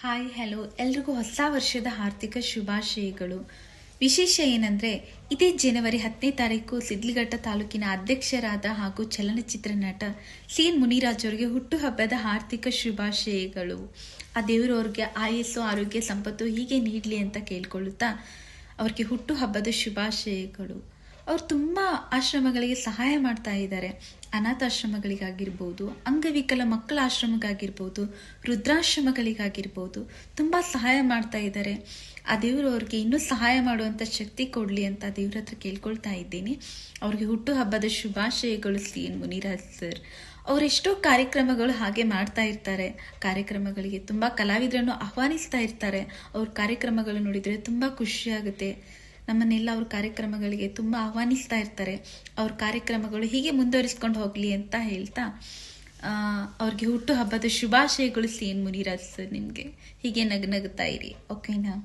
Hi hello ಎಲ್ರಿಗೂ ಹೊಸ ವರ್ಷದ ಆರ್ಥಿಕ ಶುಭಾಶಯಗಳು. ವಿಶೇಷ ಏನಂದ್ರೆ ಇದೇ ಜನವರಿ 10ನೇ ತಾರೀಕು ಸಿದ್ಲಿಘಟ್ಟ ತಾಲೂಕಿನ ಅಧ್ಯಕ್ಷರಾದ ಹಾಗೂ ಚಲನಚಿತ್ರ ನಟ ಸಿ ಎನ್ ಮುನಿರಾಜ್ ಅವರಿಗೆ ಹುಟ್ಟುಹಬ್ಬದ ಆರ್ಥಿಕ ಶುಭಾಶಯಗಳು. ಆ ದೇವರು ಅವ್ರಿಗೆ ಆಯಸ್ಸು ಆರೋಗ್ಯ ಸಂಪತ್ತು ಹೀಗೆ ನೀಡಲಿ ಅಂತ ಕೇಳ್ಕೊಳ್ಳುತ್ತಾ ಅವ್ರಿಗೆ ಹುಟ್ಟುಹಬ್ಬದ ಶುಭಾಶಯಗಳು. ಅವ್ರು ತುಂಬ ಆಶ್ರಮಗಳಿಗೆ ಸಹಾಯ ಮಾಡ್ತಾ ಇದ್ದಾರೆ. ಅನಾಥಾಶ್ರಮಗಳಿಗಾಗಿರ್ಬೋದು, ಅಂಗವಿಕಲ ಮಕ್ಕಳ ಆಶ್ರಮಕ್ಕಾಗಿರ್ಬೋದು, ವೃದ್ಧಾಶ್ರಮಗಳಿಗಾಗಿರ್ಬೋದು ತುಂಬ ಸಹಾಯ ಮಾಡ್ತಾ ಇದ್ದಾರೆ. ಆ ದೇವರು ಅವ್ರಿಗೆ ಇನ್ನೂ ಸಹಾಯ ಮಾಡುವಂಥ ಶಕ್ತಿ ಕೊಡಲಿ ಅಂತ ದೇವ್ರ ಹತ್ರ ಕೇಳ್ಕೊಳ್ತಾ ಇದ್ದೀನಿ. ಅವ್ರಿಗೆ ಹುಟ್ಟುಹಬ್ಬದ ಶುಭಾಶಯಗಳು ಸಿ ಎನ್ ಮುನಿರಾಜ್ ಸರ್. ಅವರೆಷ್ಟೋ ಕಾರ್ಯಕ್ರಮಗಳು ಹಾಗೆ ಮಾಡ್ತಾ ಇರ್ತಾರೆ. ಕಾರ್ಯಕ್ರಮಗಳಿಗೆ ತುಂಬ ಕಲಾವಿದರನ್ನು ಆಹ್ವಾನಿಸ್ತಾ ಇರ್ತಾರೆ. ಅವ್ರ ಕಾರ್ಯಕ್ರಮಗಳು ನೋಡಿದರೆ ತುಂಬ ಖುಷಿಯಾಗುತ್ತೆ. ನಮ್ಮನ್ನೆಲ್ಲ ಅವ್ರ ಕಾರ್ಯಕ್ರಮಗಳಿಗೆ ತುಂಬ ಆಹ್ವಾನಿಸ್ತಾ ಇರ್ತಾರೆ. ಅವ್ರ ಕಾರ್ಯಕ್ರಮಗಳು ಹೀಗೆ ಮುಂದುವರಿಸ್ಕೊಂಡು ಹೋಗಲಿ ಅಂತ ಹೇಳ್ತಾ ಅವ್ರಿಗೆ ಹುಟ್ಟುಹಬ್ಬದ ಶುಭಾಶಯಗಳು ಸಿ ಎನ್ ಮುನಿರಾಜ್ ಸರ್. ನಿಮಗೆ ಹೀಗೆ ನಗುತ್ತಾ ಇರಿ, ಓಕೆನಾ?